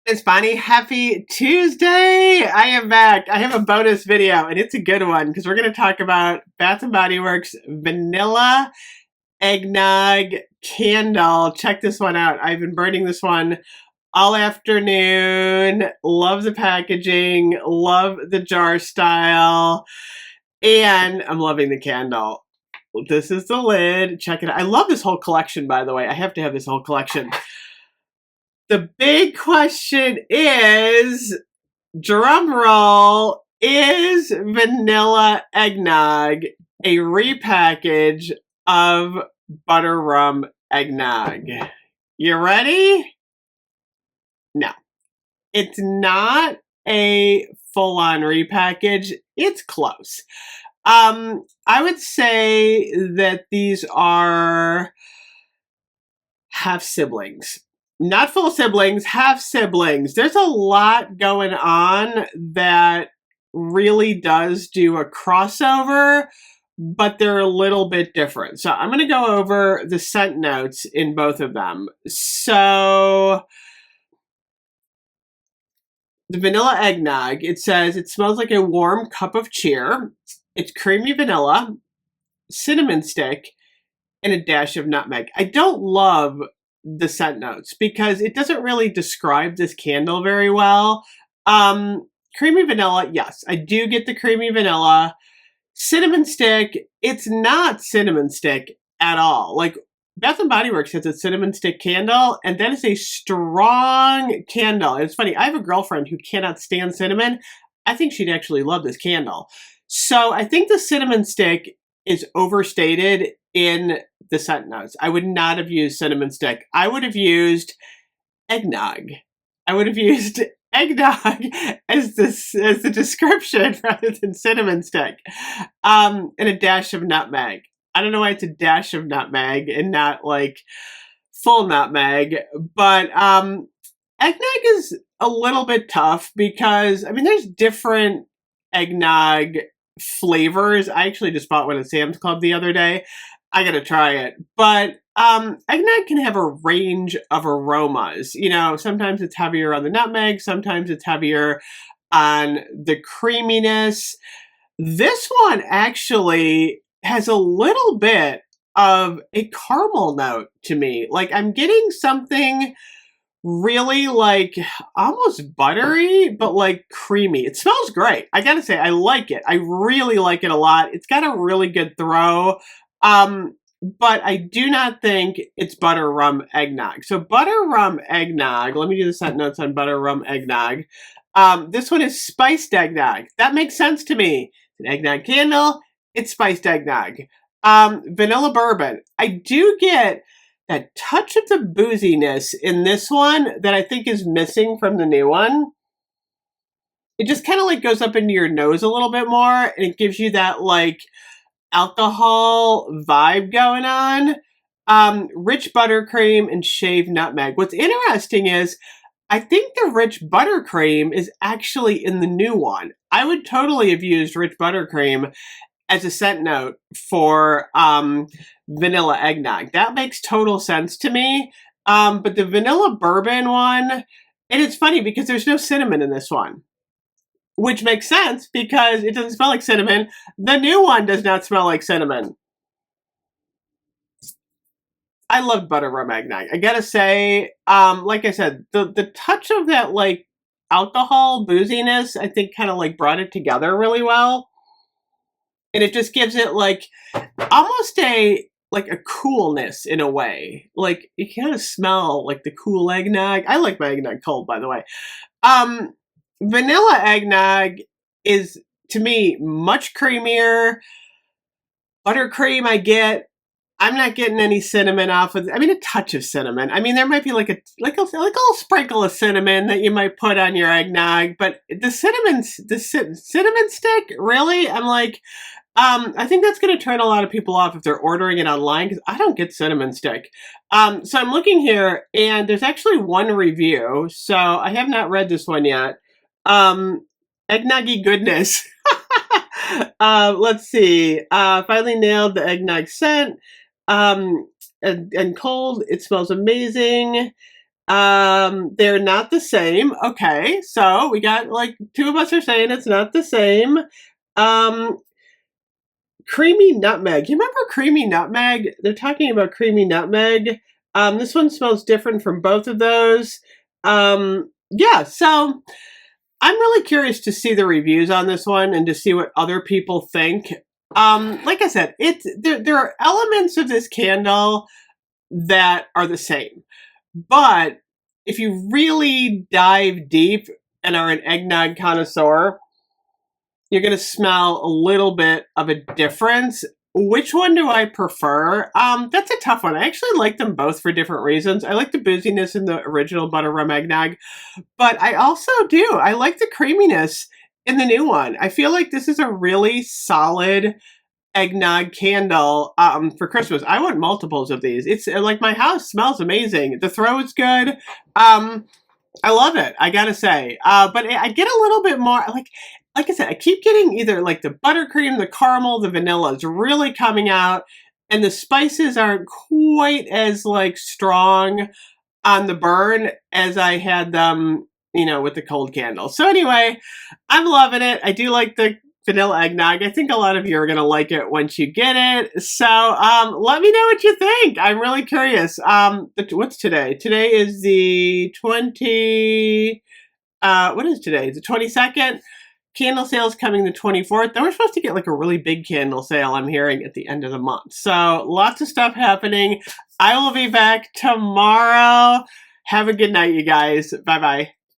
It's Bonnie. Happy Tuesday! I am back. I have a bonus video, and it's a good one because we're going to talk about Bath and Body Works Vanilla Eggnog Candle. Check this one out. I've been burning this one all afternoon. Love the packaging. Love the jar style. And I'm loving the candle. This is the lid. Check it out. I love this whole collection, by the way. I have to have this whole collection. The big question is, drum roll, is Vanilla Eggnog a repackage of Butter Rum Eggnog? You ready? No. It's not a full-on repackage. It's close. I would say that these are half siblings. Not full siblings, half siblings. There's a lot going on that really does do a crossover, but they're a little bit different. So I'm going to go over the scent notes in both of them. So the Vanilla Eggnog, it says it smells like a warm cup of cheer. It's creamy vanilla, cinnamon stick, and a dash of nutmeg. I don't love the scent notes because it doesn't really describe this candle very well. Creamy vanilla, yes, I do get the creamy vanilla. Cinnamon stick, it's not cinnamon stick at all. Like, Bath and Body Works has a cinnamon stick candle, and that is a strong candle. It's funny, I have a girlfriend who cannot stand cinnamon. I think she'd actually love this candle. So I think the cinnamon stick is overstated in the scent notes. I would not have used cinnamon stick. I would have used eggnog. I would have used eggnog as the description rather than cinnamon stick. And a dash of nutmeg. I don't know why it's a dash of nutmeg and not like full nutmeg, but eggnog is a little bit tough because, I mean, there's different eggnog flavors. I actually just bought one at Sam's Club the other day. I gotta try it. But eggnog can have a range of aromas. You know, sometimes it's heavier on the nutmeg, sometimes it's heavier on the creaminess. This one actually has a little bit of a caramel note to me. Like, I'm getting something really like almost buttery, but like creamy. It smells great. I gotta say, I like it. I really like it a lot. It's got a really good throw. But I do not think it's butter rum eggnog. So butter rum eggnog, let me do the scent notes on butter rum eggnog. This one is spiced eggnog. That makes sense to me. It's an eggnog candle. It's spiced eggnog. Vanilla bourbon. I do get that touch of the booziness in this one that I think is missing from the new one. It just kind of like goes up into your nose a little bit more, and it gives you that like alcohol vibe going on. Rich buttercream and shaved nutmeg. What's interesting is I think the rich buttercream is actually in the new one. I would totally have used rich buttercream as a scent note for vanilla eggnog. That makes total sense to me. But the vanilla bourbon one, and it's funny because there's no cinnamon in this one, which makes sense because it doesn't smell like cinnamon. The new one does not smell like cinnamon. I love butter rum eggnog. I gotta say, like I said, the touch of that like alcohol booziness, I think kind of like brought it together really well. And it just gives it like almost a coolness in a way. Like you kind of smell like the cool eggnog. I like my eggnog cold, by the way. Vanilla eggnog is, to me, much creamier. Buttercream I get. I'm not getting any cinnamon off of it. I mean, a touch of cinnamon. I mean, there might be like a little sprinkle of cinnamon that you might put on your eggnog, but the cinnamon stick, really? I'm like, I think that's going to turn a lot of people off if they're ordering it online because I don't get cinnamon stick. So I'm looking here, and there's actually one review. So I have not read this one yet. Eggnoggy goodness. Let's see. Finally nailed the eggnog scent. And cold, it smells amazing. They're not the same. Okay, so we got like two of us are saying it's not the same. Um, creamy nutmeg. You remember creamy nutmeg? They're talking about creamy nutmeg. This one smells different from both of those. Yeah, so I'm really curious to see the reviews on this one and to see what other people think. Like I said, there are elements of this candle that are the same. But if you really dive deep and are an eggnog connoisseur, you're going to smell a little bit of a difference. Which one do I prefer? That's a tough one. I actually like them both for different reasons. I like the booziness in the original butter rum eggnog, but I also do. I like the creaminess in the new one. I feel like this is a really solid eggnog candle for Christmas. I want multiples of these. It's like my house smells amazing. The throw is good. I love it. I gotta say. But I get a little bit more like I said. I keep getting either like the buttercream, the caramel, the vanilla is really coming out, and the spices aren't quite as like strong on the burn as I had them, with the cold candle. So anyway, I'm loving it. I do like the vanilla eggnog. I think a lot of you are going to like it once you get it. So let me know what you think. I'm really curious. What's today? Today is the 20... what is today? The 22nd? Candle sale's coming the 24th. Then we're supposed to get like a really big candle sale, I'm hearing, at the end of the month. So lots of stuff happening. I will be back tomorrow. Have a good night, you guys. Bye-bye.